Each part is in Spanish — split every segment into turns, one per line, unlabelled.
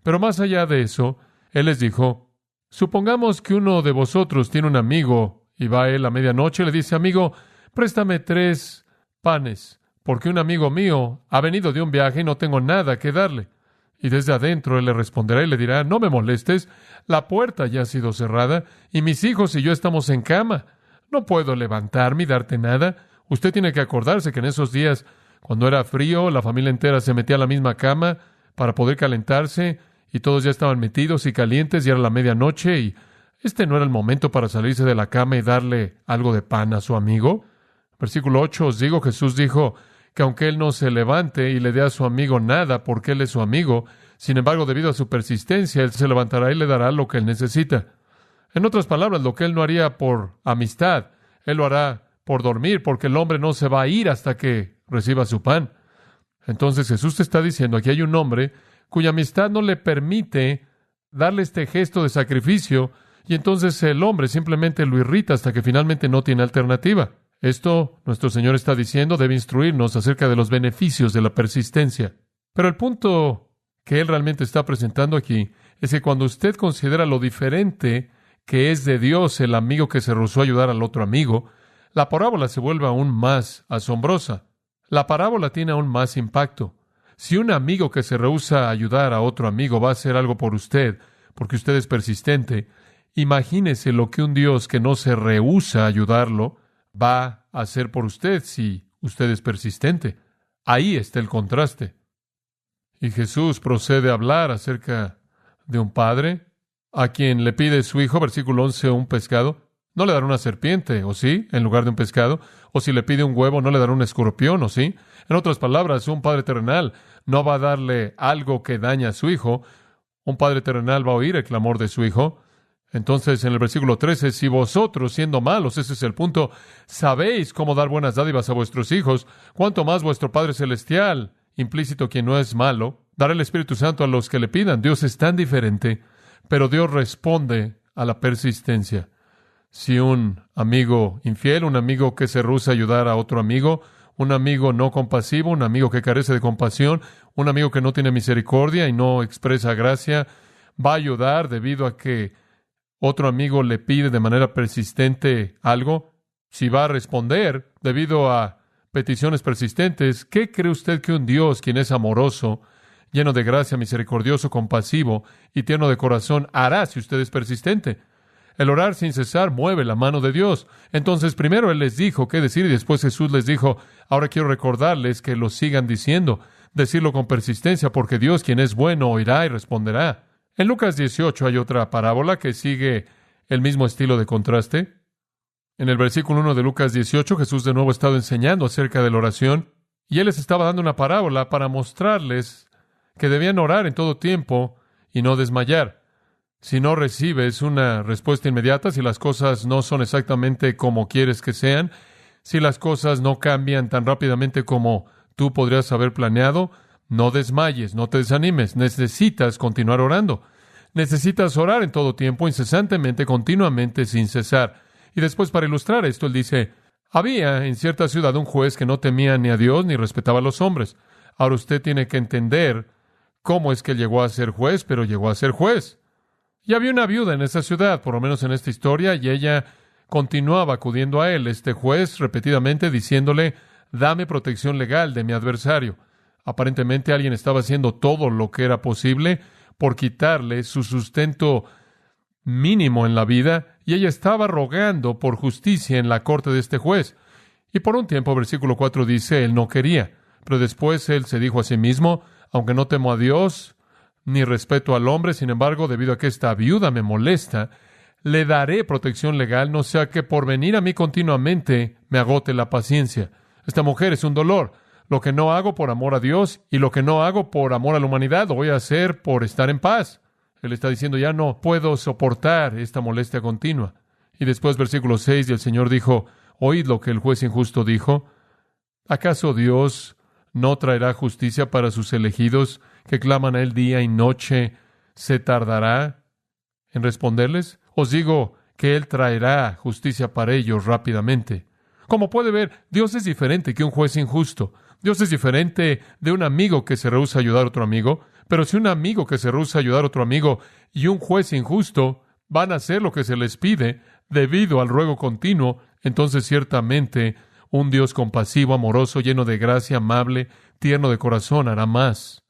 Pero más allá de eso, Él les dijo, supongamos que uno de vosotros tiene un amigo y va a él a medianoche y le dice, amigo, préstame 3 panes, porque un amigo mío ha venido de un viaje y no tengo nada que darle. Y desde adentro Él le responderá y le dirá, no me molestes, la puerta ya ha sido cerrada y mis hijos y yo estamos en cama. No puedo levantarme y darte nada. Usted tiene que acordarse que en esos días, cuando era frío, la familia entera se metía a la misma cama para poder calentarse y todos ya estaban metidos y calientes y era la medianoche y este no era el momento para salirse de la cama y darle algo de pan a su amigo. Versículo 8, os digo, Jesús dijo que aunque Él no se levante y le dé a su amigo nada porque Él es su amigo, sin embargo, debido a su persistencia, Él se levantará y le dará lo que Él necesita. En otras palabras, lo que Él no haría por amistad, Él lo hará por dormir, porque el hombre no se va a ir hasta que reciba su pan. Entonces Jesús te está diciendo, aquí hay un hombre cuya amistad no le permite darle este gesto de sacrificio, y entonces el hombre simplemente lo irrita hasta que finalmente no tiene alternativa. Esto, nuestro Señor está diciendo, debe instruirnos acerca de los beneficios de la persistencia. Pero el punto que Él realmente está presentando aquí es que cuando usted considera lo diferente que es de Dios el amigo que se rehusó a ayudar al otro amigo, la parábola se vuelve aún más asombrosa. La parábola tiene aún más impacto. Si un amigo que se rehúsa a ayudar a otro amigo va a hacer algo por usted, porque usted es persistente, imagínese lo que un Dios que no se rehúsa a ayudarlo va a hacer por usted si usted es persistente. Ahí está el contraste. Y Jesús procede a hablar acerca de un padre a quien le pide su hijo, versículo 11, un pescado. No le dará una serpiente, ¿o sí?, en lugar de un pescado. O si le pide un huevo, no le dará un escorpión, ¿o sí? En otras palabras, un padre terrenal no va a darle algo que daña a su hijo. Un padre terrenal va a oír el clamor de su hijo. Entonces, en el versículo 13, si vosotros, siendo malos, ese es el punto, sabéis cómo dar buenas dádivas a vuestros hijos, cuánto más vuestro Padre Celestial, implícito quien no es malo, dará el Espíritu Santo a los que le pidan. Dios es tan diferente, pero Dios responde a la persistencia. Si un amigo infiel, un amigo que se rehúsa a ayudar a otro amigo, un amigo no compasivo, un amigo que carece de compasión, un amigo que no tiene misericordia y no expresa gracia, va a ayudar debido a que otro amigo le pide de manera persistente algo. Si va a responder debido a peticiones persistentes, ¿qué cree usted que un Dios, quien es amoroso, lleno de gracia, misericordioso, compasivo y tierno de corazón, hará si usted es persistente? El orar sin cesar mueve la mano de Dios. Entonces, primero Él les dijo qué decir y después Jesús les dijo, ahora quiero recordarles que lo sigan diciendo, decirlo con persistencia, porque Dios, quien es bueno, oirá y responderá. En Lucas 18 hay otra parábola que sigue el mismo estilo de contraste. En el versículo 1 de Lucas 18, Jesús de nuevo ha estado enseñando acerca de la oración y Él les estaba dando una parábola para mostrarles que debían orar en todo tiempo y no desmayar. Si no recibes una respuesta inmediata, si las cosas no son exactamente como quieres que sean, si las cosas no cambian tan rápidamente como tú podrías haber planeado, no desmayes, no te desanimes. Necesitas continuar orando. Necesitas orar en todo tiempo, incesantemente, continuamente, sin cesar. Y después, para ilustrar esto, Él dice, había en cierta ciudad un juez que no temía ni a Dios ni respetaba a los hombres. Ahora usted tiene que entender cómo es que él llegó a ser juez, pero llegó a ser juez. Y había una viuda en esa ciudad, por lo menos en esta historia, y ella continuaba acudiendo a él, este juez, repetidamente diciéndole, dame protección legal de mi adversario. Aparentemente alguien estaba haciendo todo lo que era posible por quitarle su sustento mínimo en la vida, y ella estaba rogando por justicia en la corte de este juez. Y por un tiempo, versículo 4 dice, él no quería, pero después él se dijo a sí mismo, aunque no temo a Dios, ni respeto al hombre, sin embargo, debido a que esta viuda me molesta, le daré protección legal, no sea que por venir a mí continuamente me agote la paciencia. Esta mujer es un dolor. Lo que no hago por amor a Dios y lo que no hago por amor a la humanidad, lo voy a hacer por estar en paz. Él está diciendo, ya no puedo soportar esta molestia continua. Y después, versículo 6, y el Señor dijo, oíd lo que el juez injusto dijo. ¿Acaso Dios no traerá justicia para sus elegidos que claman a Él día y noche? ¿Se tardará en responderles? Os digo que Él traerá justicia para ellos rápidamente. Como puede ver, Dios es diferente que un juez injusto. Dios es diferente de un amigo que se rehúsa a ayudar a otro amigo. Pero si un amigo que se rehúsa a ayudar a otro amigo y un juez injusto van a hacer lo que se les pide debido al ruego continuo, entonces ciertamente un Dios compasivo, amoroso, lleno de gracia, amable, tierno de corazón, hará más.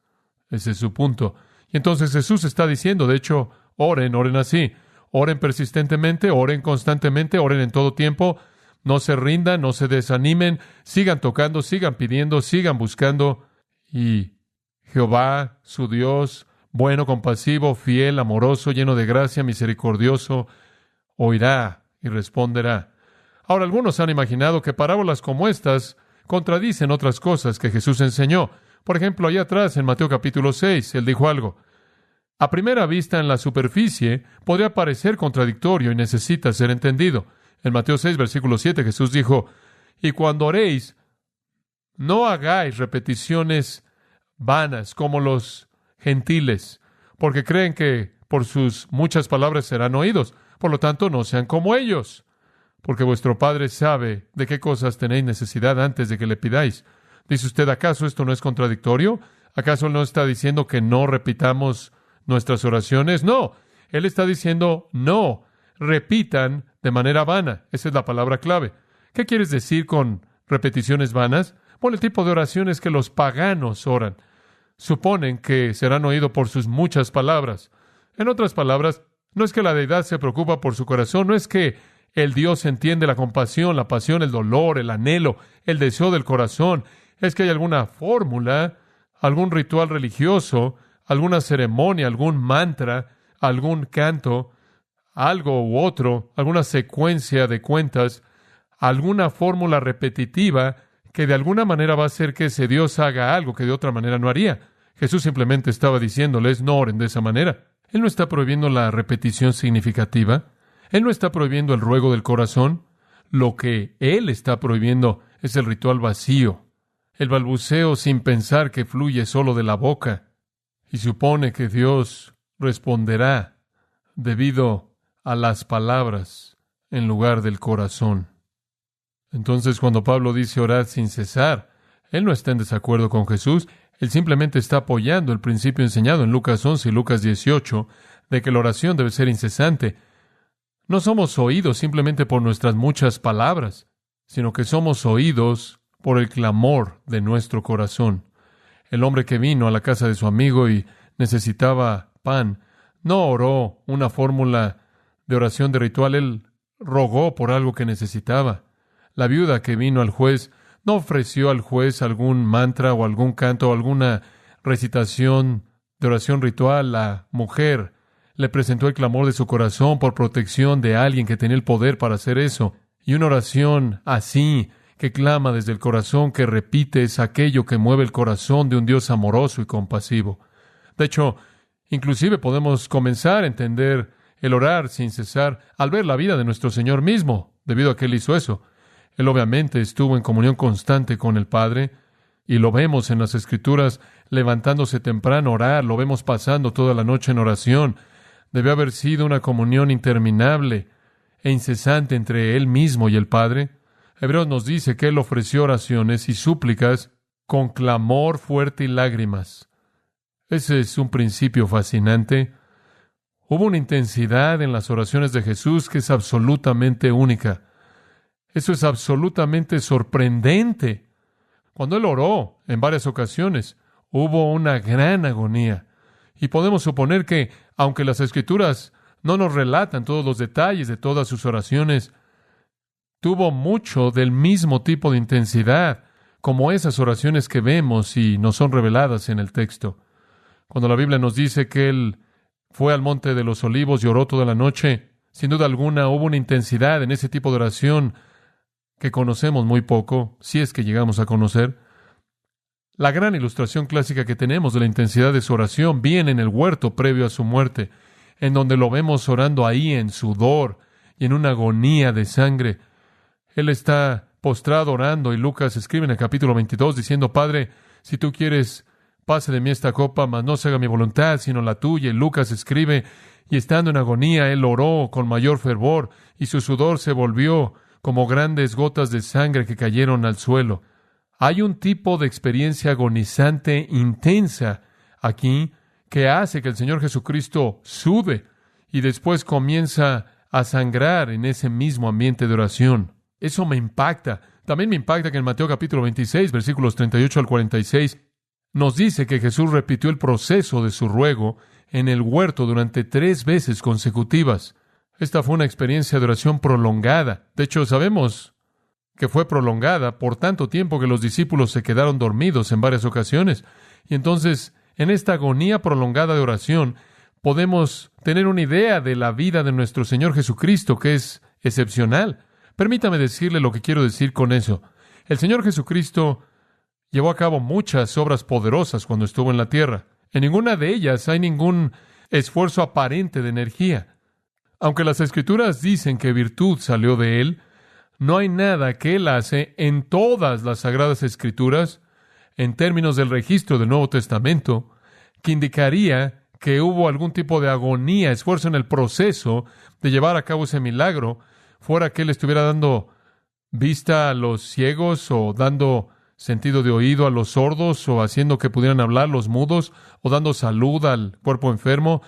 Ese es su punto. Y entonces Jesús está diciendo, de hecho, oren así. Oren persistentemente, oren constantemente, oren en todo tiempo. No se rindan, no se desanimen, sigan tocando, sigan pidiendo, sigan buscando. Y Jehová, su Dios, bueno, compasivo, fiel, amoroso, lleno de gracia, misericordioso, oirá y responderá. Ahora, algunos han imaginado que parábolas como estas contradicen otras cosas que Jesús enseñó. Por ejemplo, allá atrás, en Mateo capítulo 6, Él dijo algo. A primera vista, en la superficie, podría parecer contradictorio y necesita ser entendido. En Mateo 6, versículo 7, Jesús dijo, y cuando oréis, no hagáis repeticiones vanas como los gentiles, porque creen que por sus muchas palabras serán oídos. Por lo tanto, no sean como ellos, porque vuestro Padre sabe de qué cosas tenéis necesidad antes de que le pidáis. Dice usted, ¿acaso esto no es contradictorio? ¿Acaso Él no está diciendo que no repitamos nuestras oraciones? No, Él está diciendo, no, repitan de manera vana. Esa es la palabra clave. ¿Qué quieres decir con repeticiones vanas? Bueno, el tipo de oraciones que los paganos oran. Suponen que serán oídos por sus muchas palabras. En otras palabras, no es que la deidad se preocupa por su corazón, no es que el Dios entiende la compasión, la pasión, el dolor, el anhelo, el deseo del corazón. Es que hay alguna fórmula, algún ritual religioso, alguna ceremonia, algún mantra, algún canto, algo u otro, alguna secuencia de cuentas, alguna fórmula repetitiva que de alguna manera va a hacer que ese Dios haga algo que de otra manera no haría. Jesús simplemente estaba diciéndoles, no oren de esa manera. Él no está prohibiendo la repetición significativa. Él no está prohibiendo el ruego del corazón. Lo que Él está prohibiendo es el ritual vacío, el balbuceo sin pensar que fluye solo de la boca y supone que Dios responderá debido a las palabras en lugar del corazón. Entonces, cuando Pablo dice orad sin cesar, él no está en desacuerdo con Jesús, él simplemente está apoyando el principio enseñado en Lucas 11 y Lucas 18 de que la oración debe ser incesante. No somos oídos simplemente por nuestras muchas palabras, sino que somos oídos por el clamor de nuestro corazón. El hombre que vino a la casa de su amigo y necesitaba pan, no oró una fórmula de oración de ritual, él rogó por algo que necesitaba. La viuda que vino al juez no ofreció al juez algún mantra o algún canto o alguna recitación de oración ritual. La mujer le presentó el clamor de su corazón por protección de alguien que tenía el poder para hacer eso. Y una oración así, que clama desde el corazón, que repite, es aquello que mueve el corazón de un Dios amoroso y compasivo. De hecho, inclusive podemos comenzar a entender el orar sin cesar al ver la vida de nuestro Señor mismo, debido a que Él hizo eso. Él obviamente estuvo en comunión constante con el Padre, y lo vemos en las Escrituras levantándose temprano a orar, lo vemos pasando toda la noche en oración. Debió haber sido una comunión interminable e incesante entre Él mismo y el Padre. Hebreos nos dice que Él ofreció oraciones y súplicas con clamor fuerte y lágrimas. Ese es un principio fascinante. Hubo una intensidad en las oraciones de Jesús que es absolutamente única. Eso es absolutamente sorprendente. Cuando Él oró en varias ocasiones, hubo una gran agonía. Y podemos suponer que, aunque las Escrituras no nos relatan todos los detalles de todas sus oraciones, tuvo mucho del mismo tipo de intensidad, como esas oraciones que vemos y nos son reveladas en el texto. Cuando la Biblia nos dice que Él fue al Monte de los Olivos y oró toda la noche, sin duda alguna hubo una intensidad en ese tipo de oración que conocemos muy poco, si es que llegamos a conocer. La gran ilustración clásica que tenemos de la intensidad de su oración viene en el huerto previo a su muerte, en donde lo vemos orando ahí en sudor y en una agonía de sangre. Él está postrado orando y Lucas escribe en el capítulo 22 diciendo, Padre, si tú quieres, pase de mí esta copa, mas no se haga mi voluntad, sino la tuya. Y Lucas escribe, y estando en agonía, él oró con mayor fervor, y su sudor se volvió como grandes gotas de sangre que cayeron al suelo. Hay un tipo de experiencia agonizante intensa aquí que hace que el Señor Jesucristo sude y después comienza a sangrar en ese mismo ambiente de oración. Eso me impacta. También me impacta que en Mateo capítulo 26, versículos 38 al 46, nos dice que Jesús repitió el proceso de su ruego en el huerto durante 3 veces consecutivas. Esta fue una experiencia de oración prolongada. De hecho, sabemos que fue prolongada por tanto tiempo que los discípulos se quedaron dormidos en varias ocasiones. Y entonces, en esta agonía prolongada de oración, podemos tener una idea de la vida de nuestro Señor Jesucristo, que es excepcional. Permítame decirle lo que quiero decir con eso. El Señor Jesucristo llevó a cabo muchas obras poderosas cuando estuvo en la tierra. En ninguna de ellas hay ningún esfuerzo aparente de energía. Aunque las Escrituras dicen que virtud salió de Él, no hay nada que Él hace en todas las Sagradas Escrituras, en términos del registro del Nuevo Testamento, que indicaría que hubo algún tipo de agonía, esfuerzo en el proceso de llevar a cabo ese milagro, fuera que Él estuviera dando vista a los ciegos, o dando sentido de oído a los sordos, o haciendo que pudieran hablar los mudos, o dando salud al cuerpo enfermo,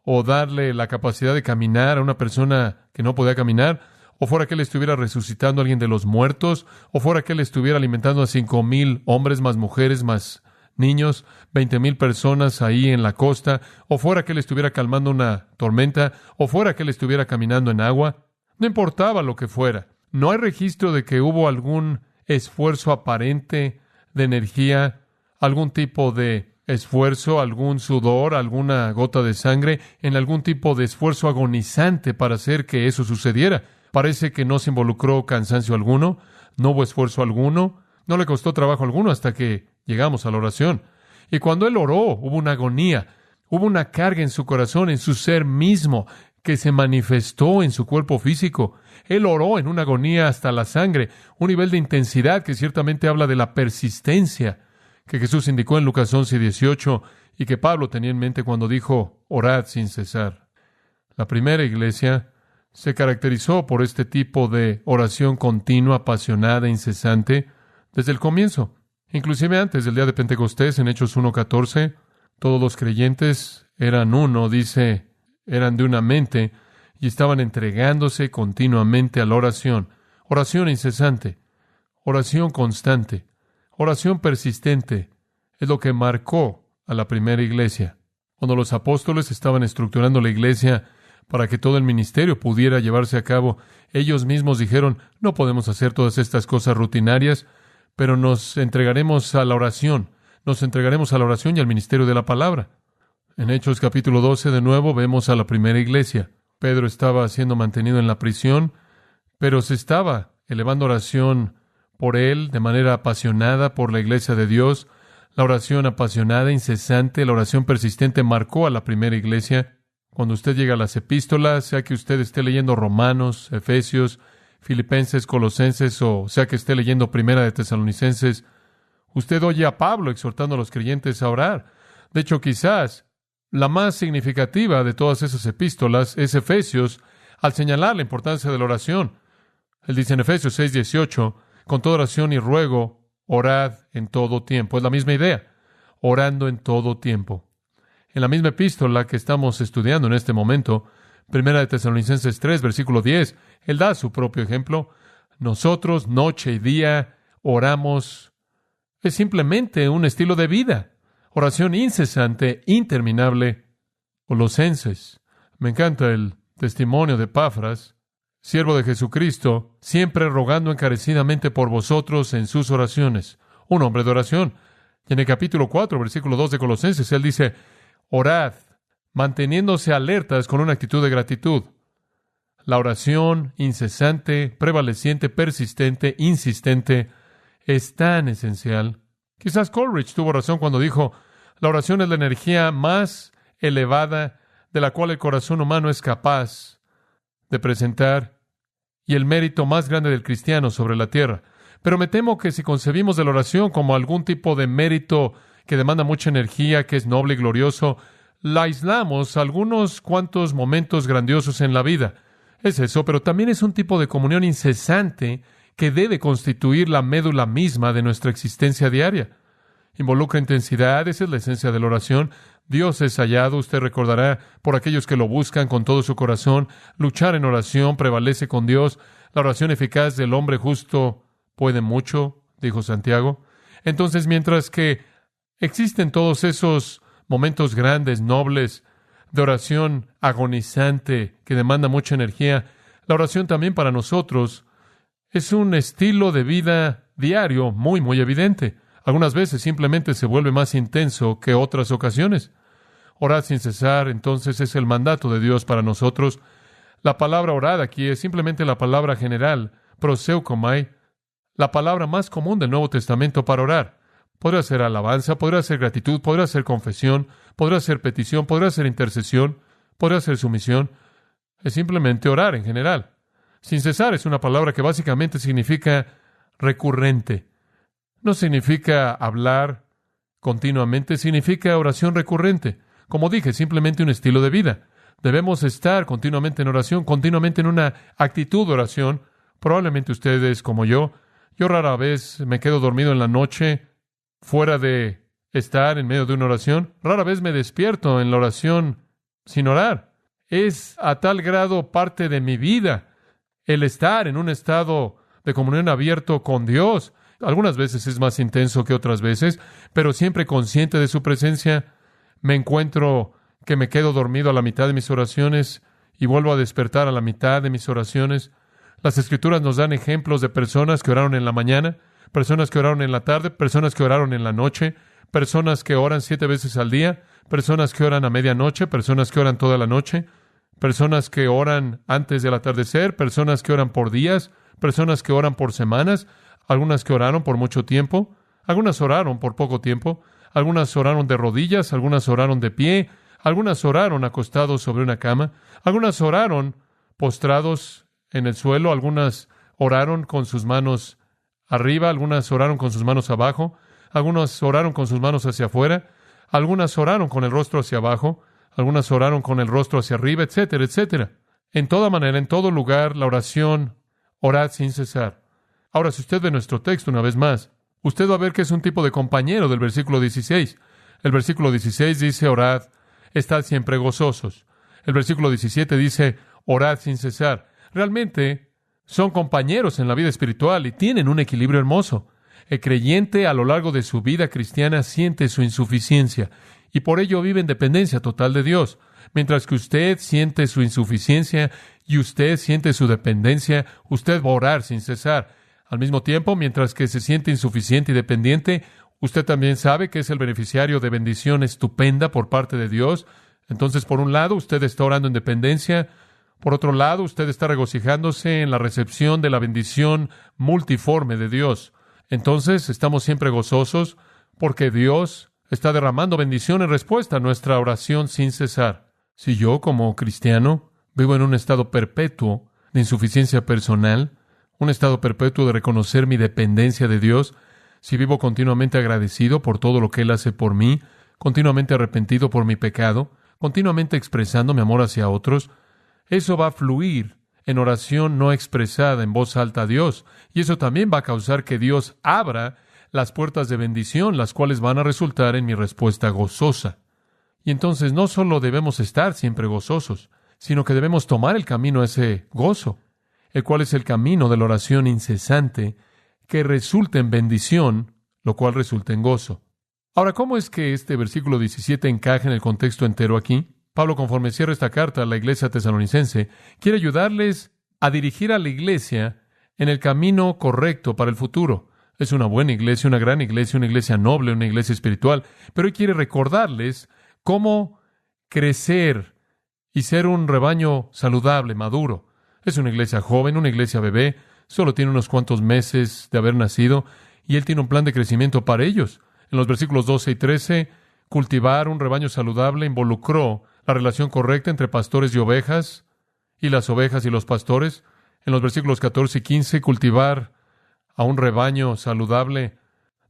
o darle la capacidad de caminar a una persona que no podía caminar, o fuera que Él estuviera resucitando a alguien de los muertos, o fuera que Él estuviera alimentando a 5,000 hombres, más mujeres, más niños, 20,000 personas ahí en la costa, o fuera que Él estuviera calmando una tormenta, o fuera que Él estuviera caminando en agua. No importaba lo que fuera. No hay registro de que hubo algún esfuerzo aparente de energía, algún tipo de esfuerzo, algún sudor, alguna gota de sangre, en algún tipo de esfuerzo agonizante para hacer que eso sucediera. Parece que no se involucró cansancio alguno, no hubo esfuerzo alguno, no le costó trabajo alguno hasta que llegamos a la oración. Y cuando Él oró, hubo una agonía, hubo una carga en su corazón, en su ser mismo, que se manifestó en su cuerpo físico. Él oró en una agonía hasta la sangre, un nivel de intensidad que ciertamente habla de la persistencia que Jesús indicó en Lucas 11:18 y que Pablo tenía en mente cuando dijo, orad sin cesar. La primera iglesia se caracterizó por este tipo de oración continua, apasionada, incesante, desde el comienzo. Inclusive antes del día de Pentecostés, en Hechos 1:14, todos los creyentes eran uno, dice, eran de una mente y estaban entregándose continuamente a la oración. Oración incesante, oración constante, oración persistente es lo que marcó a la primera iglesia. Cuando los apóstoles estaban estructurando la iglesia para que todo el ministerio pudiera llevarse a cabo, ellos mismos dijeron, no podemos hacer todas estas cosas rutinarias, pero nos entregaremos a la oración, y al ministerio de la palabra. En Hechos capítulo 12, de nuevo, vemos a la primera iglesia. Pedro estaba siendo mantenido en la prisión, pero se estaba elevando oración por él de manera apasionada por la iglesia de Dios. La oración apasionada, incesante, la oración persistente marcó a la primera iglesia. Cuando usted llega a las epístolas, sea que usted esté leyendo Romanos, Efesios, Filipenses, Colosenses, o sea que esté leyendo Primera de Tesalonicenses, usted oye a Pablo exhortando a los creyentes a orar. De hecho, quizás la más significativa de todas esas epístolas es Efesios, al señalar la importancia de la oración. Él dice en Efesios 6:18, con toda oración y ruego, orad en todo tiempo. Es la misma idea, orando en todo tiempo. En la misma epístola que estamos estudiando en este momento, Primera de Tesalonicenses 3, versículo 10, él da su propio ejemplo. Nosotros, noche y día, oramos. Es simplemente un estilo de vida. Oración incesante, interminable. Colosenses. Me encanta el testimonio de Epafras, siervo de Jesucristo, siempre rogando encarecidamente por vosotros en sus oraciones. Un hombre de oración. Y en el capítulo 4, versículo 2 de Colosenses, él dice, orad, manteniéndose alertas con una actitud de gratitud. La oración incesante, prevaleciente, persistente, insistente, es tan esencial. Quizás Coleridge tuvo razón cuando dijo, la oración es la energía más elevada de la cual el corazón humano es capaz de presentar y el mérito más grande del cristiano sobre la tierra. Pero me temo que si concebimos de la oración como algún tipo de mérito que demanda mucha energía, que es noble y glorioso, la aislamos a algunos cuantos momentos grandiosos en la vida. Es eso, pero también es un tipo de comunión incesante que debe constituir la médula misma de nuestra existencia diaria. involucra intensidad. Esa es la esencia de la oración. Dios es hallado, usted recordará, por aquellos que lo buscan con todo su corazón. Luchar en oración prevalece con Dios. La oración eficaz del hombre justo puede mucho, dijo Santiago. Entonces, mientras que existen todos esos momentos grandes, nobles, de oración agonizante que demanda mucha energía, la oración también para nosotros es un estilo de vida diario muy, muy evidente. Algunas veces simplemente se vuelve más intenso que otras ocasiones. Orad sin cesar, entonces, es el mandato de Dios para nosotros. La palabra orad aquí es simplemente la palabra general, proseukomai, la palabra más común del Nuevo Testamento para orar. Podrá ser alabanza, podrá ser gratitud, podrá ser confesión, podrá ser petición, podrá ser intercesión, podrá ser sumisión. Es simplemente orar en general. Sin cesar es una palabra que básicamente significa recurrente. No significa hablar continuamente, significa oración recurrente. Como dije, simplemente un estilo de vida. Debemos estar continuamente en oración, continuamente en una actitud de oración. Probablemente ustedes, como yo rara vez me quedo dormido en la noche fuera de estar en medio de una oración. Rara vez me despierto en la oración sin orar. Es a tal grado parte de mi vida el estar en un estado de comunión abierto con Dios. Algunas veces es más intenso que otras veces, pero siempre consciente de su presencia. Me encuentro que me quedo dormido a la mitad de mis oraciones y vuelvo a despertar a la mitad de mis oraciones. Las Escrituras nos dan ejemplos de personas que oraron en la mañana, personas que oraron en la tarde, personas que oraron en la noche, personas que oran 7 veces al día, personas que oran a medianoche, personas que oran toda la noche, personas que oran antes del atardecer, personas que oran por días, personas que oran por semanas, algunas que oraron por mucho tiempo, algunas oraron por poco tiempo, algunas oraron de rodillas, algunas oraron de pie, algunas oraron acostados sobre una cama, algunas oraron postrados en el suelo, algunas oraron con sus manos arriba, algunas oraron con sus manos abajo, algunas oraron con sus manos hacia afuera, algunas oraron con el rostro hacia abajo, algunas oraron con el rostro hacia arriba, etcétera, etcétera. En toda manera, en todo lugar, la oración, orad sin cesar. Ahora, si usted ve nuestro texto una vez más, usted va a ver que es un tipo de compañero del versículo 16. El versículo 16 dice, orad, estad siempre gozosos. El versículo 17 dice, orad sin cesar. Realmente son compañeros en la vida espiritual y tienen un equilibrio hermoso. El creyente a lo largo de su vida cristiana siente su insuficiencia y por ello vive en dependencia total de Dios. Mientras que usted siente su insuficiencia y usted siente su dependencia, usted va a orar sin cesar. Al mismo tiempo, mientras que se siente insuficiente y dependiente, usted también sabe que es el beneficiario de bendición estupenda por parte de Dios. Entonces, por un lado, usted está orando en dependencia. Por otro lado, usted está regocijándose en la recepción de la bendición multiforme de Dios. Entonces, estamos siempre gozosos porque Dios está derramando bendición en respuesta a nuestra oración sin cesar. Si yo, como cristiano, vivo en un estado perpetuo de insuficiencia personal, un estado perpetuo de reconocer mi dependencia de Dios, si vivo continuamente agradecido por todo lo que Él hace por mí, continuamente arrepentido por mi pecado, continuamente expresando mi amor hacia otros, eso va a fluir en oración no expresada en voz alta a Dios, y eso también va a causar que Dios abra las puertas de bendición, las cuales van a resultar en mi respuesta gozosa. Y entonces no solo debemos estar siempre gozosos, sino que debemos tomar el camino a ese gozo, el cual es el camino de la oración incesante que resulta en bendición, lo cual resulta en gozo. Ahora, ¿cómo es que este versículo 17 encaja en el contexto entero aquí? Pablo, conforme cierra esta carta a la iglesia tesalonicense, quiere ayudarles a dirigir a la iglesia en el camino correcto para el futuro. Es una buena iglesia, una gran iglesia, una iglesia noble, una iglesia espiritual, pero él quiere recordarles cómo crecer y ser un rebaño saludable, maduro. Es una iglesia joven, una iglesia bebé, solo tiene unos cuantos meses de haber nacido, y él tiene un plan de crecimiento para ellos. En los versículos 12 y 13, cultivar un rebaño saludable involucró la relación correcta entre pastores y ovejas, y las ovejas y los pastores. En los versículos 14 y 15, cultivar a un rebaño saludable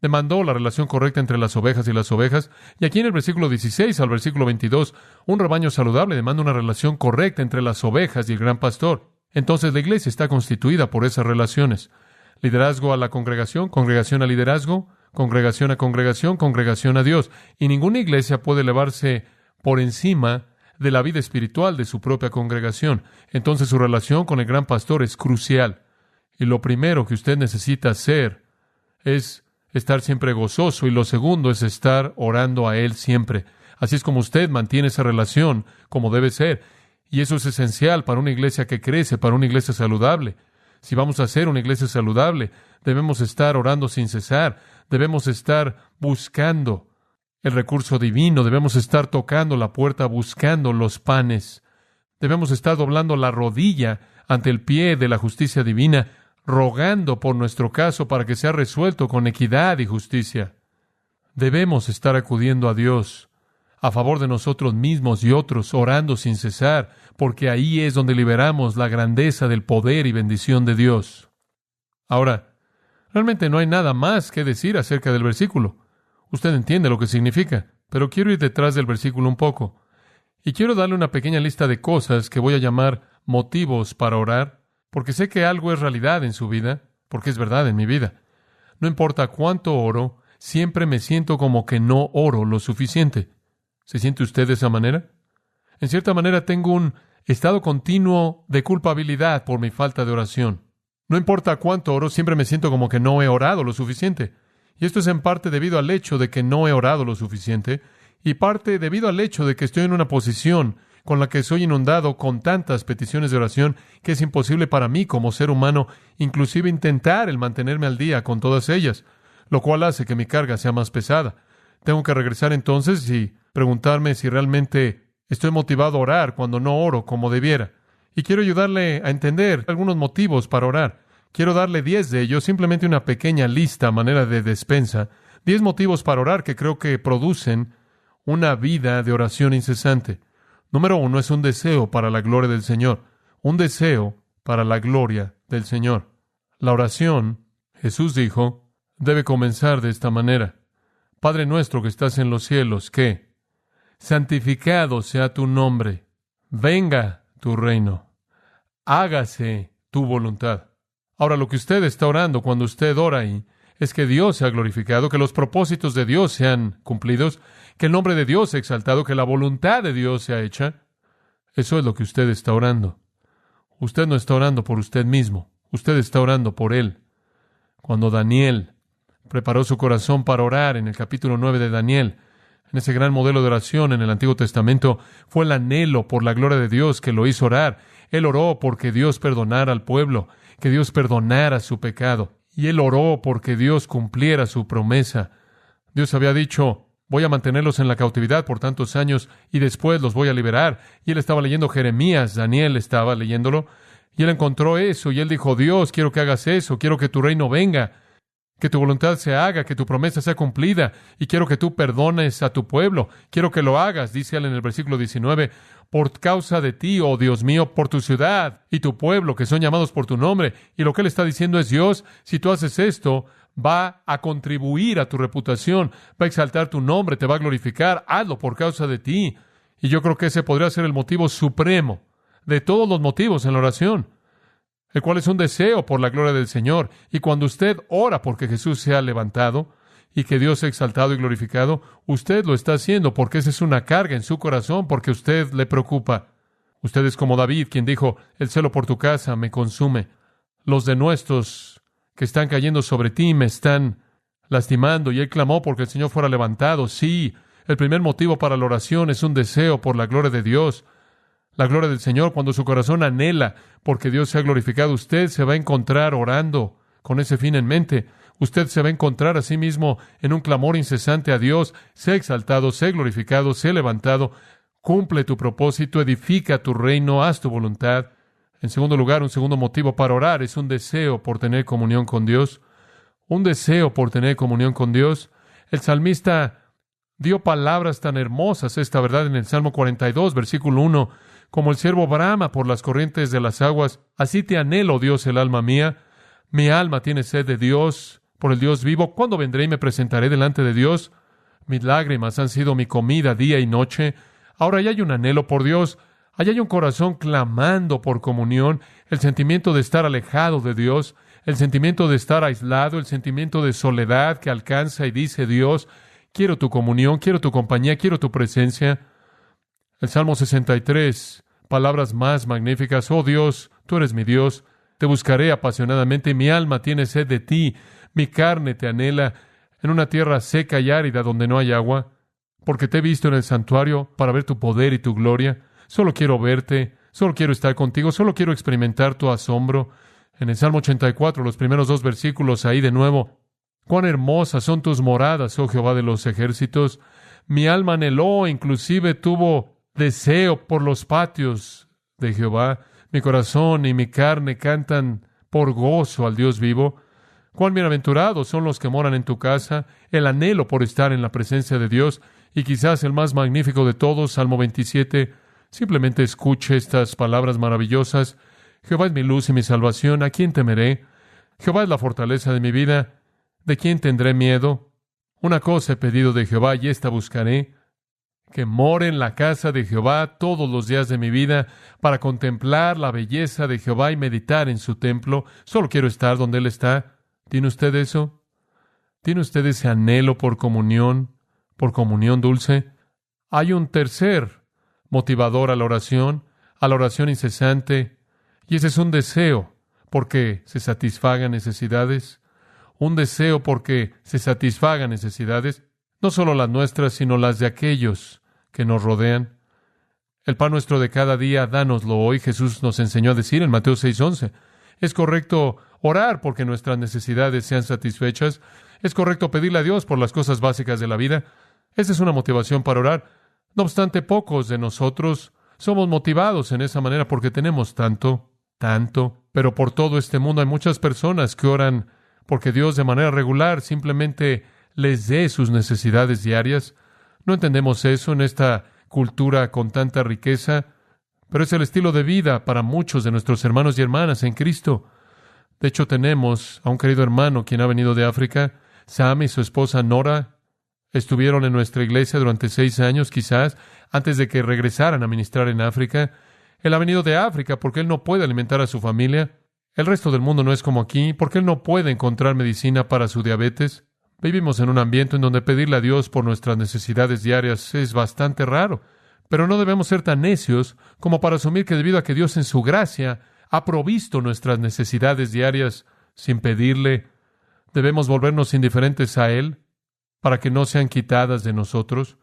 demandó la relación correcta entre las ovejas y las ovejas. Y aquí en el versículo 16 al versículo 22, un rebaño saludable demanda una relación correcta entre las ovejas y el gran pastor. Entonces la iglesia está constituida por esas relaciones. Liderazgo a la congregación al liderazgo, congregación a congregación, congregación a Dios. Y ninguna iglesia puede elevarse por encima de la vida espiritual de su propia congregación. Entonces su relación con el gran pastor es crucial. Y lo primero que usted necesita hacer es estar siempre gozoso, y lo segundo es estar orando a Él siempre. Así es como usted mantiene esa relación como debe ser. Y eso es esencial para una iglesia que crece, para una iglesia saludable. Si vamos a ser una iglesia saludable, debemos estar orando sin cesar, debemos estar buscando el recurso divino, debemos estar tocando la puerta, buscando los panes, debemos estar doblando la rodilla ante el pie de la justicia divina, rogando por nuestro caso para que sea resuelto con equidad y justicia. Debemos estar acudiendo a Dios a favor de nosotros mismos y otros, orando sin cesar, porque ahí es donde liberamos la grandeza del poder y bendición de Dios. Ahora, realmente no hay nada más que decir acerca del versículo. Usted entiende lo que significa, pero quiero ir detrás del versículo un poco. Y quiero darle una pequeña lista de cosas que voy a llamar motivos para orar, porque sé que algo es realidad en su vida, porque es verdad en mi vida. No importa cuánto oro, siempre me siento como que no oro lo suficiente. ¿Se siente usted de esa manera? En cierta manera tengo un estado continuo de culpabilidad por mi falta de oración. No importa cuánto oro, siempre me siento como que no he orado lo suficiente. Y esto es en parte debido al hecho de que no he orado lo suficiente, y parte debido al hecho de que estoy en una posición con la que soy inundado con tantas peticiones de oración que es imposible para mí como ser humano inclusive intentar el mantenerme al día con todas ellas, lo cual hace que mi carga sea más pesada. Tengo que regresar entonces y preguntarme si realmente estoy motivado a orar cuando no oro como debiera. Y quiero ayudarle a entender algunos motivos para orar. Quiero darle 10 de ellos, simplemente una pequeña lista a manera de despensa. 10 motivos para orar que creo que producen una vida de oración incesante. Número 1 es un deseo para la gloria del Señor. Un deseo para la gloria del Señor. La oración, Jesús dijo, debe comenzar de esta manera. Padre nuestro que estás en los cielos, que santificado sea tu nombre, venga tu reino, hágase tu voluntad. Ahora, lo que usted está orando cuando usted ora ahí es que Dios sea glorificado, que los propósitos de Dios sean cumplidos, que el nombre de Dios sea exaltado, que la voluntad de Dios sea hecha. Eso es lo que usted está orando. Usted no está orando por usted mismo, usted está orando por Él. Cuando Daniel preparó su corazón para orar en el capítulo 9 de Daniel, en ese gran modelo de oración en el Antiguo Testamento, fue el anhelo por la gloria de Dios que lo hizo orar. Él oró porque Dios perdonara al pueblo, que Dios perdonara su pecado. Y él oró porque Dios cumpliera su promesa. Dios había dicho, voy a mantenerlos en la cautividad por tantos años y después los voy a liberar. Y él estaba leyendo Jeremías, Daniel estaba leyéndolo, y él encontró eso, y él dijo, Dios, quiero que hagas eso, quiero que tu reino venga, que tu voluntad se haga, que tu promesa sea cumplida, y quiero que tú perdones a tu pueblo. Quiero que lo hagas, dice él en el versículo 19, por causa de ti, oh Dios mío, por tu ciudad y tu pueblo, que son llamados por tu nombre. Y lo que él está diciendo es, Dios, si tú haces esto, va a contribuir a tu reputación, va a exaltar tu nombre, te va a glorificar, hazlo por causa de ti. Y yo creo que ese podría ser el motivo supremo de todos los motivos en la oración, el cual es un deseo por la gloria del Señor. Y cuando usted ora porque Jesús sea levantado y que Dios sea exaltado y glorificado, usted lo está haciendo porque esa es una carga en su corazón, porque usted le preocupa. Usted es como David, quien dijo, el celo por tu casa me consume. Los denuestos que están cayendo sobre ti me están lastimando. Y él clamó porque el Señor fuera levantado. Sí, el primer motivo para la oración es un deseo por la gloria de Dios. La gloria del Señor, cuando su corazón anhela porque Dios sea glorificado, usted se va a encontrar orando con ese fin en mente. Usted se va a encontrar a sí mismo en un clamor incesante a Dios, sea exaltado, sea glorificado, sea levantado, cumple tu propósito, edifica tu reino, haz tu voluntad. En segundo lugar, un segundo motivo para orar es un deseo por tener comunión con Dios. Un deseo por tener comunión con Dios. El salmista dio palabras tan hermosas, esta verdad, en el Salmo 42, versículo 1. Como el siervo brama por las corrientes de las aguas, así te anhelo, Dios, el alma mía. Mi alma tiene sed de Dios, por el Dios vivo. ¿Cuándo vendré y me presentaré delante de Dios? Mis lágrimas han sido mi comida día y noche. Ahora ya hay un anhelo por Dios. Allá hay un corazón clamando por comunión, el sentimiento de estar alejado de Dios, el sentimiento de estar aislado, el sentimiento de soledad que alcanza y dice Dios, quiero tu comunión, quiero tu compañía, quiero tu presencia. El Salmo 63, palabras más magníficas. Oh Dios, tú eres mi Dios, te buscaré apasionadamente, mi alma tiene sed de ti, mi carne te anhela en una tierra seca y árida donde no hay agua, porque te he visto en el santuario para ver tu poder y tu gloria. Solo quiero verte, solo quiero estar contigo, solo quiero experimentar tu asombro. En el Salmo 84, los primeros 2 versículos, ahí de nuevo, cuán hermosas son tus moradas, oh Jehová de los ejércitos. Mi alma anheló, inclusive tuvo deseo por los patios de Jehová. Mi corazón y mi carne cantan por gozo al Dios vivo. Cuán bienaventurados son los que moran en tu casa, el anhelo por estar en la presencia de Dios. Y quizás el más magnífico de todos, Salmo 27, simplemente escuche estas palabras maravillosas. Jehová es mi luz y mi salvación, ¿a quién temeré? Jehová es la fortaleza de mi vida, ¿de quién tendré miedo? Una cosa he pedido de Jehová y esta buscaré, que more en la casa de Jehová todos los días de mi vida, para contemplar la belleza de Jehová y meditar en su templo. Solo quiero estar donde Él está. ¿Tiene usted eso? ¿Tiene usted ese anhelo por comunión dulce? Hay un tercer motivador a la oración incesante, y ese es un deseo porque se satisfagan necesidades. Un deseo porque se satisfagan necesidades, no solo las nuestras, sino las de aquellos que nos rodean. El pan nuestro de cada día, dánoslo hoy. Jesús nos enseñó a decir en Mateo 6:11. Es correcto orar porque nuestras necesidades sean satisfechas. Es correcto pedirle a Dios por las cosas básicas de la vida. Esa es una motivación para orar. No obstante, pocos de nosotros somos motivados en esa manera porque tenemos tanto. Pero por todo este mundo hay muchas personas que oran porque Dios de manera regular simplemente les dé sus necesidades diarias. No entendemos eso en esta cultura con tanta riqueza, pero es el estilo de vida para muchos de nuestros hermanos y hermanas en Cristo. De hecho, tenemos a un querido hermano quien ha venido de África. Sam y su esposa Nora estuvieron en nuestra iglesia durante 6 años, quizás, antes de que regresaran a ministrar en África. Él ha venido de África porque él no puede alimentar a su familia. El resto del mundo no es como aquí, porque él no puede encontrar medicina para su diabetes. Vivimos en un ambiente en donde pedirle a Dios por nuestras necesidades diarias es bastante raro, pero no debemos ser tan necios como para asumir que debido a que Dios en su gracia ha provisto nuestras necesidades diarias sin pedirle, debemos volvernos indiferentes a Él para que no sean quitadas de nosotros.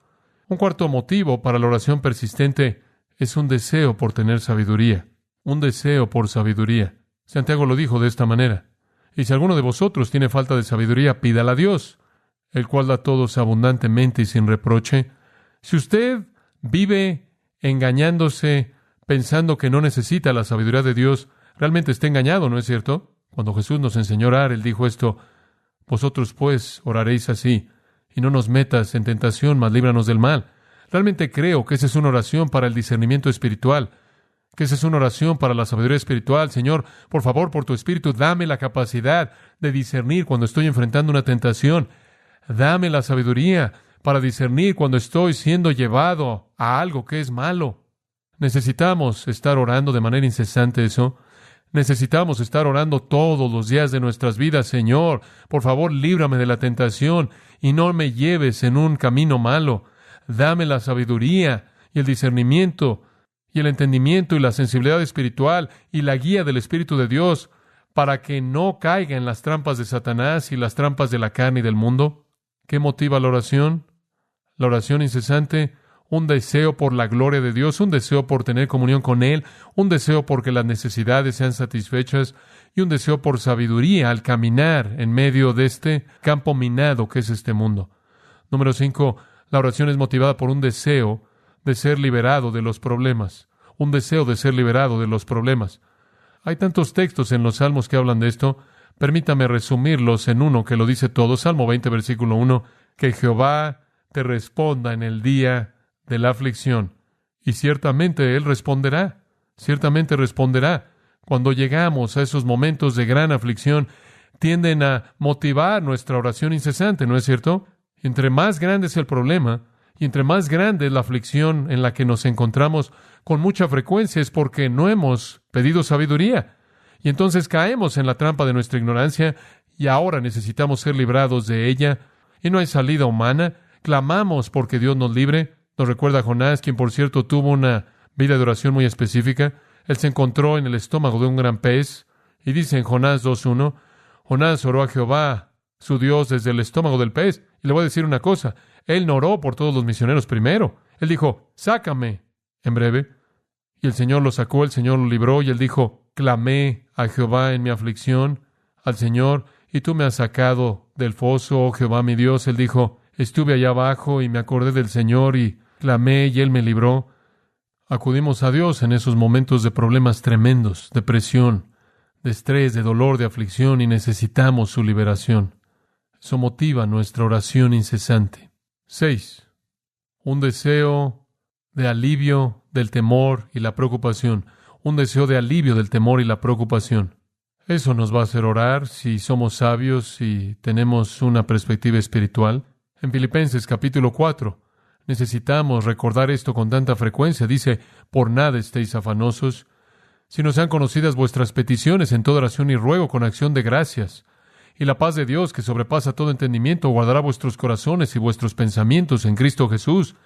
Un cuarto motivo para la oración persistente es un deseo por tener sabiduría. Un deseo por sabiduría. Santiago lo dijo de esta manera. Y si alguno de vosotros tiene falta de sabiduría, pídala a Dios, el cual da a todos abundantemente y sin reproche. Si usted vive engañándose, pensando que no necesita la sabiduría de Dios, realmente está engañado, ¿no es cierto? Cuando Jesús nos enseñó a orar, Él dijo esto: vosotros pues oraréis así, y no nos metas en tentación, mas líbranos del mal. Realmente creo que esa es una oración para el discernimiento espiritual, que esa es una oración para la sabiduría espiritual. Señor, por favor, por tu Espíritu, dame la capacidad de discernir cuando estoy enfrentando una tentación. Dame la sabiduría para discernir cuando estoy siendo llevado a algo que es malo. Necesitamos estar orando de manera incesante eso. Necesitamos estar orando todos los días de nuestras vidas. Señor, por favor, líbrame de la tentación y no me lleves en un camino malo. Dame la sabiduría y el discernimiento y el entendimiento y la sensibilidad espiritual y la guía del Espíritu de Dios para que no caiga en las trampas de Satanás y las trampas de la carne y del mundo. ¿Qué motiva la oración? La oración incesante, un deseo por la gloria de Dios, un deseo por tener comunión con Él, un deseo por que las necesidades sean satisfechas y un deseo por sabiduría al caminar en medio de este campo minado que es este mundo. Número 5, la oración es motivada por un deseo de ser liberado de los problemas. Un deseo de ser liberado de los problemas. Hay tantos textos en los Salmos que hablan de esto. Permítame resumirlos en uno que lo dice todo. Salmo 20, versículo 1. Que Jehová te responda en el día de la aflicción. Y ciertamente Él responderá. Ciertamente responderá. Cuando llegamos a esos momentos de gran aflicción, tienden a motivar nuestra oración incesante, ¿no es cierto? Entre más grande es el problema, y entre más grande es la aflicción en la que nos encontramos, con mucha frecuencia es porque no hemos pedido sabiduría. Y entonces caemos en la trampa de nuestra ignorancia y ahora necesitamos ser librados de ella. Y no hay salida humana. Clamamos porque Dios nos libre. Nos recuerda a Jonás, quien por cierto tuvo una vida de oración muy específica. Él se encontró en el estómago de un gran pez. Y dice en Jonás 2:1, Jonás oró a Jehová, su Dios, desde el estómago del pez. Y le voy a decir una cosa, él no oró por todos los misioneros primero. Él dijo, sácame en breve. Y el Señor lo sacó, el Señor lo libró, y él dijo, clamé a Jehová en mi aflicción, al Señor, y tú me has sacado del foso, oh Jehová mi Dios. Él dijo, estuve allá abajo y me acordé del Señor y clamé y Él me libró. Acudimos a Dios en esos momentos de problemas tremendos, de presión, de estrés, de dolor, de aflicción, y necesitamos su liberación. Eso motiva nuestra oración incesante. 6. Un deseo de alivio del temor y la preocupación. Un deseo de alivio del temor y la preocupación. Eso nos va a hacer orar si somos sabios y tenemos una perspectiva espiritual. En Filipenses capítulo 4, necesitamos recordar esto con tanta frecuencia. Dice, por nada estéis afanosos, sino sean conocidas vuestras peticiones en toda oración y ruego con acción de gracias. Y la paz de Dios, que sobrepasa todo entendimiento, guardará vuestros corazones y vuestros pensamientos en Cristo Jesús.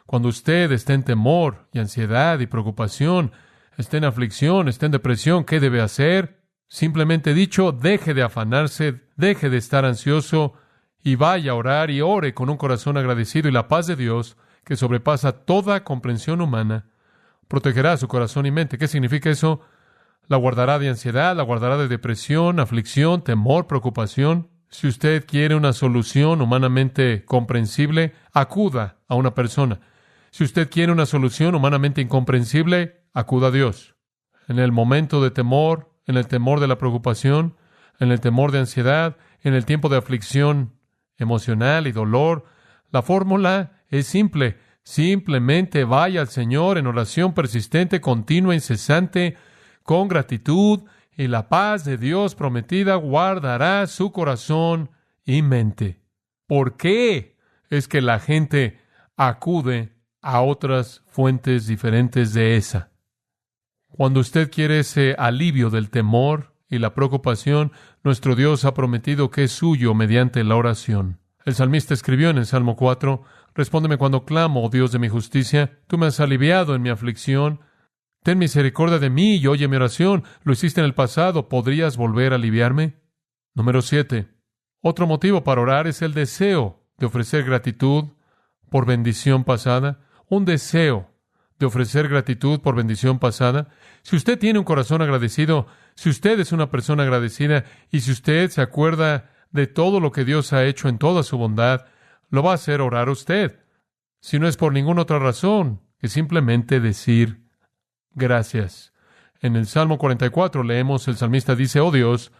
Cuando usted esté en temor y ansiedad y preocupación, esté en aflicción, esté en depresión, ¿qué debe hacer? Simplemente dicho, deje de afanarse, deje de estar ansioso y vaya a orar y ore con un corazón agradecido, y la paz de Dios, que sobrepasa toda comprensión humana, protegerá su corazón y mente. ¿Qué significa eso? La guardará de ansiedad, la guardará de depresión, aflicción, temor, preocupación. Si usted quiere una solución humanamente comprensible, acuda a una persona. Si usted quiere una solución humanamente incomprensible, acuda a Dios. En el momento de temor, en el temor de la preocupación, en el temor de ansiedad, en el tiempo de aflicción emocional y dolor, la fórmula es simple. Simplemente vaya al Señor en oración persistente, continua, incesante, con gratitud, y la paz de Dios prometida guardará su corazón y mente. ¿Por qué es que la gente acude a otras fuentes diferentes de esa? Cuando usted quiere ese alivio del temor y la preocupación, nuestro Dios ha prometido que es suyo mediante la oración. El salmista escribió en el Salmo 4, respóndeme cuando clamo, oh Dios de mi justicia, tú me has aliviado en mi aflicción. Ten misericordia de mí y oye mi oración. Lo hiciste en el pasado, ¿podrías volver a aliviarme? Número 7. Otro motivo para orar es el deseo de ofrecer gratitud por bendición pasada. Un deseo de ofrecer gratitud por bendición pasada. Si usted tiene un corazón agradecido, si usted es una persona agradecida y si usted se acuerda de todo lo que Dios ha hecho en toda su bondad, lo va a hacer orar a usted. Si no es por ninguna otra razón que simplemente decir gracias. En el Salmo 44 leemos, el salmista dice, oh Dios,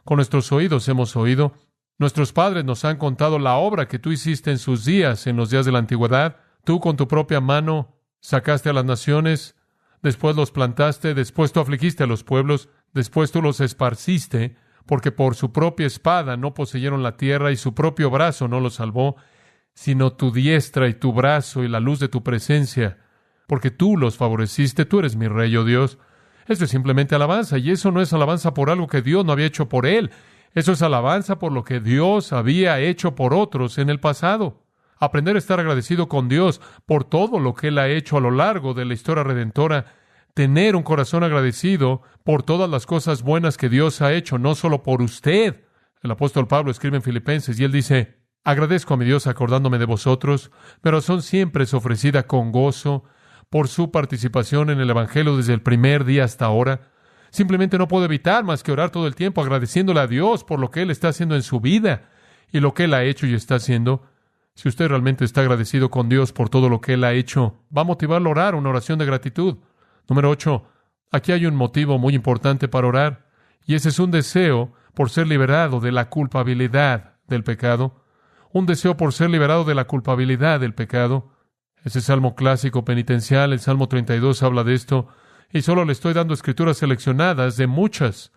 con nuestros oídos hemos oído, nuestros padres nos han contado la obra que tú hiciste en sus días, en los días de la antigüedad. Tú con tu propia mano sacaste a las naciones, después los plantaste, después tú afligiste a los pueblos, después tú los esparciste, porque por su propia espada no poseyeron la tierra y su propio brazo no los salvó, sino tu diestra y tu brazo y la luz de tu presencia, porque tú los favoreciste, tú eres mi rey, oh Dios. Esto es simplemente alabanza, y eso no es alabanza por algo que Dios no había hecho por él. Eso es alabanza por lo que Dios había hecho por otros en el pasado. Aprender a estar agradecido con Dios por todo lo que Él ha hecho a lo largo de la historia redentora. Tener un corazón agradecido por todas las cosas buenas que Dios ha hecho, no solo por usted. El apóstol Pablo escribe en Filipenses y él dice, agradezco a mi Dios acordándome de vosotros, mi oración siempre es ofrecida con gozo por su participación en el Evangelio desde el primer día hasta ahora. Simplemente no puedo evitar más que orar todo el tiempo agradeciéndole a Dios por lo que Él está haciendo en su vida y lo que Él ha hecho y está haciendo. Si usted realmente está agradecido con Dios por todo lo que Él ha hecho, va a motivarlo a orar una oración de gratitud. Número 8. Aquí hay un motivo muy importante para orar, y ese es un deseo por ser liberado de la culpabilidad del pecado. Un deseo por ser liberado de la culpabilidad del pecado. Ese salmo clásico penitencial, el Salmo 32, habla de esto, y solo le estoy dando escrituras seleccionadas de muchas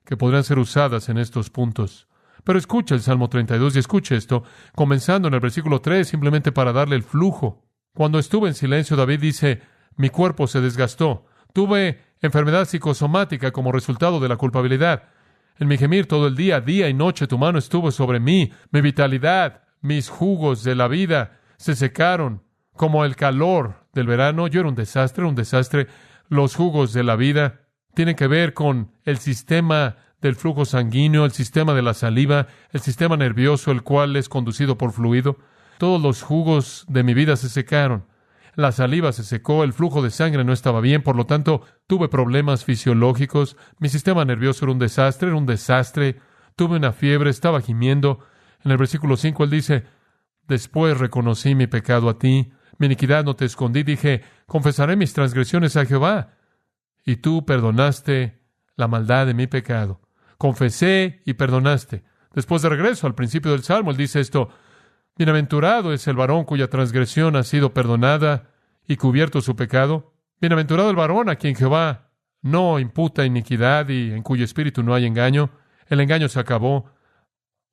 que podrían ser usadas en estos puntos. Pero escucha el Salmo 32 y escuche esto, comenzando en el versículo 3, simplemente para darle el flujo. Cuando estuve en silencio, David dice, mi cuerpo se desgastó. Tuve enfermedad psicosomática como resultado de la culpabilidad. En mi gemir todo el día y noche, tu mano estuvo sobre mí. Mi vitalidad, mis jugos de la vida se secaron como el calor del verano. Yo era un desastre, un desastre. Los jugos de la vida tienen que ver con el sistema del flujo sanguíneo, el sistema de la saliva, el sistema nervioso, el cual es conducido por fluido. Todos los jugos de mi vida se secaron. La saliva se secó, el flujo de sangre no estaba bien, por lo tanto, tuve problemas fisiológicos. Mi sistema nervioso era un desastre. Tuve una fiebre, estaba gimiendo. En el versículo 5 él dice, después reconocí mi pecado a ti, mi iniquidad no te escondí. Dije, confesaré mis transgresiones a Jehová. Y tú perdonaste la maldad de mi pecado. Confesé y perdonaste. Después de regreso al principio del Salmo, él dice esto, bienaventurado es el varón cuya transgresión ha sido perdonada y cubierto su pecado. Bienaventurado el varón a quien Jehová no imputa iniquidad y en cuyo espíritu no hay engaño. El engaño se acabó.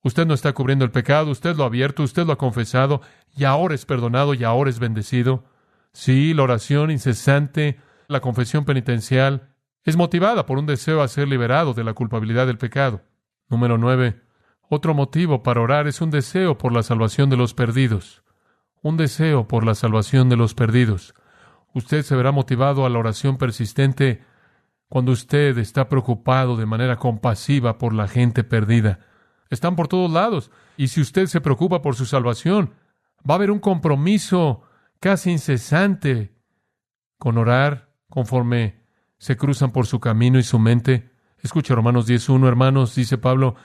Usted no está cubriendo el pecado, usted lo ha abierto, usted lo ha confesado, y ahora es perdonado y ahora es bendecido. Sí, la oración incesante, la confesión penitencial, es motivada por un deseo a ser liberado de la culpabilidad del pecado. Número 9. Otro motivo para orar es un deseo por la salvación de los perdidos. Un deseo por la salvación de los perdidos. Usted se verá motivado a la oración persistente cuando usted está preocupado de manera compasiva por la gente perdida. Están por todos lados. Y si usted se preocupa por su salvación, va a haber un compromiso casi incesante con orar conforme se cruzan por su camino y su mente. Escucha Romanos 10:1, hermanos, dice Pablo,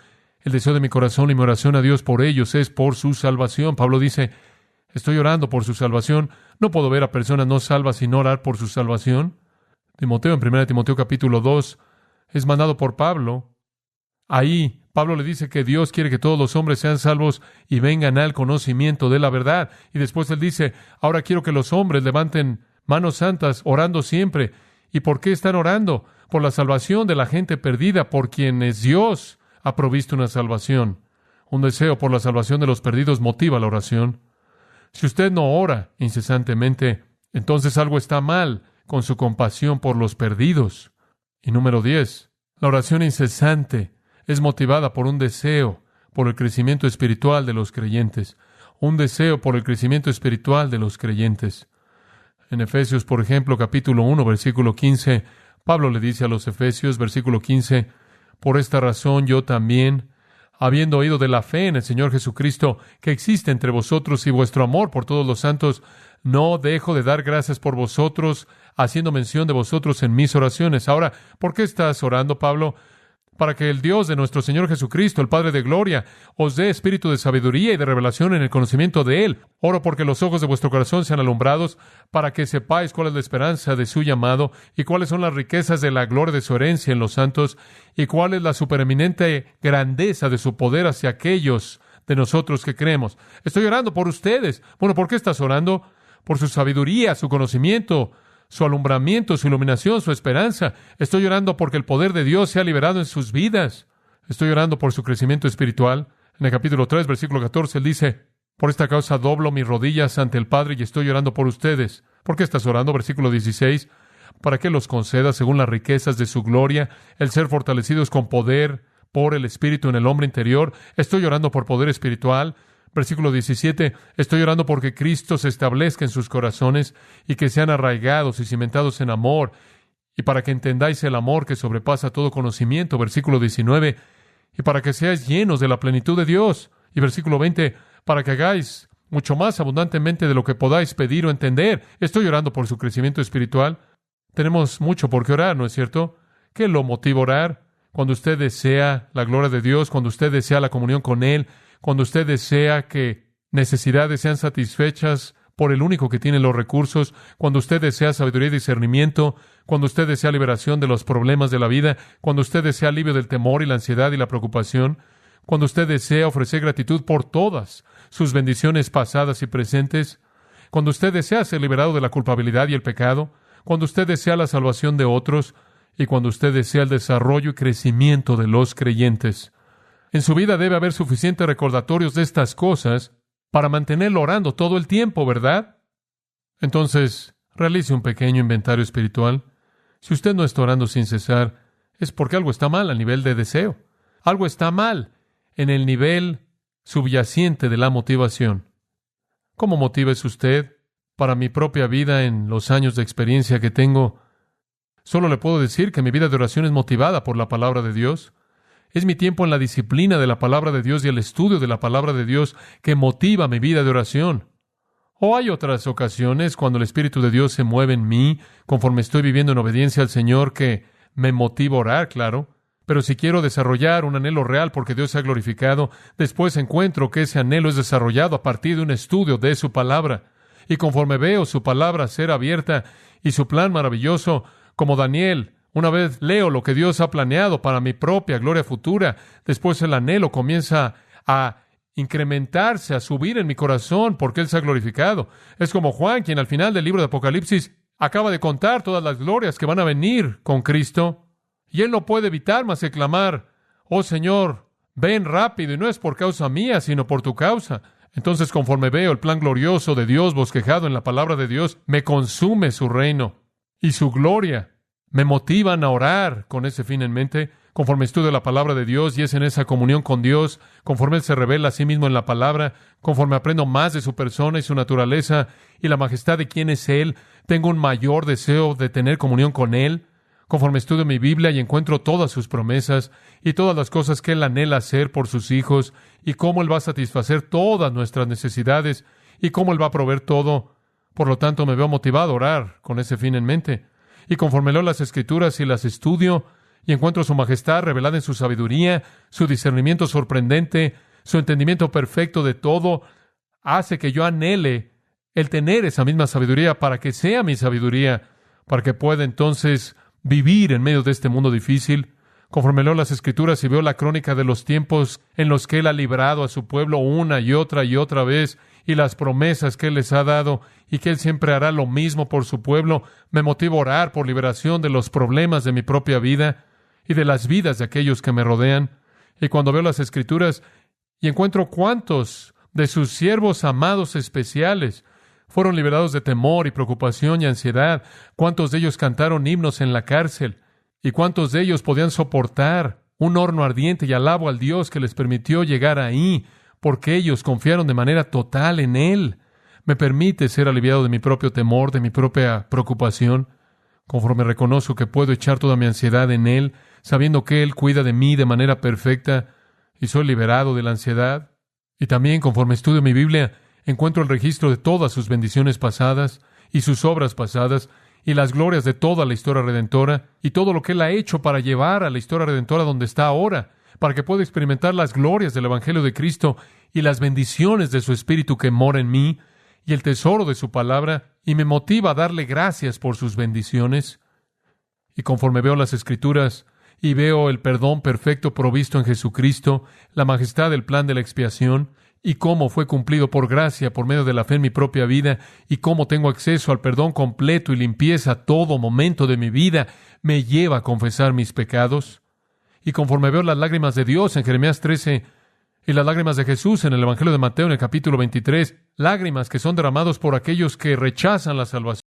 el deseo de mi corazón y mi oración a Dios por ellos es por su salvación. Pablo dice, estoy orando por su salvación. No puedo ver a personas no salvas sin orar por su salvación. Timoteo, en 1 Timoteo capítulo 2, es mandado por Pablo. Ahí Pablo le dice que Dios quiere que todos los hombres sean salvos y vengan al conocimiento de la verdad. Y después él dice, ahora quiero que los hombres levanten manos santas, orando siempre. ¿Y por qué están orando? Por la salvación de la gente perdida, por quienes Dios ha provisto una salvación. Un deseo por la salvación de los perdidos motiva la oración. Si usted no ora incesantemente, entonces algo está mal con su compasión por los perdidos. Y número 10, la oración incesante es motivada por un deseo por el crecimiento espiritual de los creyentes. Un deseo por el crecimiento espiritual de los creyentes. En Efesios, por ejemplo, capítulo 1, versículo 15, Pablo le dice a los Efesios, versículo 15, por esta razón yo también, habiendo oído de la fe en el Señor Jesucristo que existe entre vosotros y vuestro amor por todos los santos, no dejo de dar gracias por vosotros, haciendo mención de vosotros en mis oraciones. Ahora, ¿por qué estás orando, Pablo? Para que el Dios de nuestro Señor Jesucristo, el Padre de gloria, os dé espíritu de sabiduría y de revelación en el conocimiento de Él. Oro porque los ojos de vuestro corazón sean alumbrados, para que sepáis cuál es la esperanza de su llamado, y cuáles son las riquezas de la gloria de su herencia en los santos, y cuál es la supereminente grandeza de su poder hacia aquellos de nosotros que creemos. Estoy orando por ustedes. Bueno, ¿por qué estás orando? Por su sabiduría, su conocimiento, su alumbramiento, su iluminación, su esperanza. Estoy orando porque el poder de Dios sea liberado en sus vidas. Estoy orando por su crecimiento espiritual. En el capítulo 3, versículo 14, él dice, por esta causa doblo mis rodillas ante el Padre y estoy orando por ustedes. ¿Por qué estás orando? Versículo 16, para que los conceda según las riquezas de su gloria, el ser fortalecidos con poder por el Espíritu en el hombre interior. Estoy orando por poder espiritual. Versículo 17, estoy orando porque Cristo se establezca en sus corazones y que sean arraigados y cimentados en amor, y para que entendáis el amor que sobrepasa todo conocimiento. Versículo 19, y para que seáis llenos de la plenitud de Dios. Y versículo 20, para que hagáis mucho más abundantemente de lo que podáis pedir o entender. Estoy orando por su crecimiento espiritual. Tenemos mucho por qué orar, ¿no es cierto? ¿Qué lo motiva a orar? Cuando usted desea la gloria de Dios, cuando usted desea la comunión con Él, cuando usted desea que necesidades sean satisfechas por el único que tiene los recursos, cuando usted desea sabiduría y discernimiento, cuando usted desea liberación de los problemas de la vida, cuando usted desea alivio del temor y la ansiedad y la preocupación, cuando usted desea ofrecer gratitud por todas sus bendiciones pasadas y presentes, cuando usted desea ser liberado de la culpabilidad y el pecado, cuando usted desea la salvación de otros y cuando usted desea el desarrollo y crecimiento de los creyentes. En su vida debe haber suficientes recordatorios de estas cosas para mantenerlo orando todo el tiempo, ¿verdad? Entonces, realice un pequeño inventario espiritual. Si usted no está orando sin cesar, es porque algo está mal a nivel de deseo. Algo está mal en el nivel subyacente de la motivación. ¿Cómo motiva es usted? Para mi propia vida, en los años de experiencia que tengo, solo le puedo decir que mi vida de oración es motivada por la palabra de Dios. Es mi tiempo en la disciplina de la palabra de Dios y el estudio de la palabra de Dios que motiva mi vida de oración. O hay otras ocasiones cuando el Espíritu de Dios se mueve en mí, conforme estoy viviendo en obediencia al Señor, que me motiva a orar, claro. Pero si quiero desarrollar un anhelo real porque Dios se ha glorificado, después encuentro que ese anhelo es desarrollado a partir de un estudio de su palabra. Y conforme veo su palabra ser abierta y su plan maravilloso, como Daniel, una vez leo lo que Dios ha planeado para mi propia gloria futura, después el anhelo comienza a incrementarse, a subir en mi corazón porque Él se ha glorificado. Es como Juan, quien al final del libro de Apocalipsis acaba de contar todas las glorias que van a venir con Cristo. Y él no puede evitar más que clamar, oh Señor, ven rápido, y no es por causa mía, sino por tu causa. Entonces, conforme veo el plan glorioso de Dios bosquejado en la palabra de Dios, me consume su reino y su gloria. Me motivan a orar con ese fin en mente, conforme estudio la palabra de Dios y es en esa comunión con Dios, conforme Él se revela a sí mismo en la palabra, conforme aprendo más de su persona y su naturaleza y la majestad de quién es Él, tengo un mayor deseo de tener comunión con Él. Conforme estudio mi Biblia y encuentro todas sus promesas y todas las cosas que Él anhela hacer por sus hijos y cómo Él va a satisfacer todas nuestras necesidades y cómo Él va a proveer todo. Por lo tanto, me veo motivado a orar con ese fin en mente. Y conforme leo las Escrituras y las estudio y encuentro su majestad revelada en su sabiduría, su discernimiento sorprendente, su entendimiento perfecto de todo, hace que yo anhele el tener esa misma sabiduría para que sea mi sabiduría, para que pueda entonces vivir en medio de este mundo difícil. Conforme leo las Escrituras y veo la crónica de los tiempos en los que Él ha librado a su pueblo una y otra vez, y las promesas que Él les ha dado, y que Él siempre hará lo mismo por su pueblo, me motiva a orar por liberación de los problemas de mi propia vida y de las vidas de aquellos que me rodean. Y cuando veo las Escrituras y encuentro cuántos de sus siervos amados especiales fueron liberados de temor y preocupación y ansiedad, cuántos de ellos cantaron himnos en la cárcel, y cuántos de ellos podían soportar un horno ardiente, y alabo al Dios que les permitió llegar ahí, porque ellos confiaron de manera total en Él. Me permite ser aliviado de mi propio temor, de mi propia preocupación, conforme reconozco que puedo echar toda mi ansiedad en Él, sabiendo que Él cuida de mí de manera perfecta, y soy liberado de la ansiedad. Y también, conforme estudio mi Biblia, encuentro el registro de todas sus bendiciones pasadas y sus obras pasadas y las glorias de toda la historia redentora y todo lo que Él ha hecho para llevar a la historia redentora donde está ahora, para que pueda experimentar las glorias del Evangelio de Cristo y las bendiciones de su Espíritu que mora en mí y el tesoro de su palabra, y me motiva a darle gracias por sus bendiciones. Y conforme veo las Escrituras y veo el perdón perfecto provisto en Jesucristo, la majestad del plan de la expiación, y cómo fue cumplido por gracia por medio de la fe en mi propia vida, y cómo tengo acceso al perdón completo y limpieza a todo momento de mi vida, me lleva a confesar mis pecados. Y conforme veo las lágrimas de Dios en Jeremías 13 y las lágrimas de Jesús en el Evangelio de Mateo en el capítulo 23, lágrimas que son derramados por aquellos que rechazan la salvación.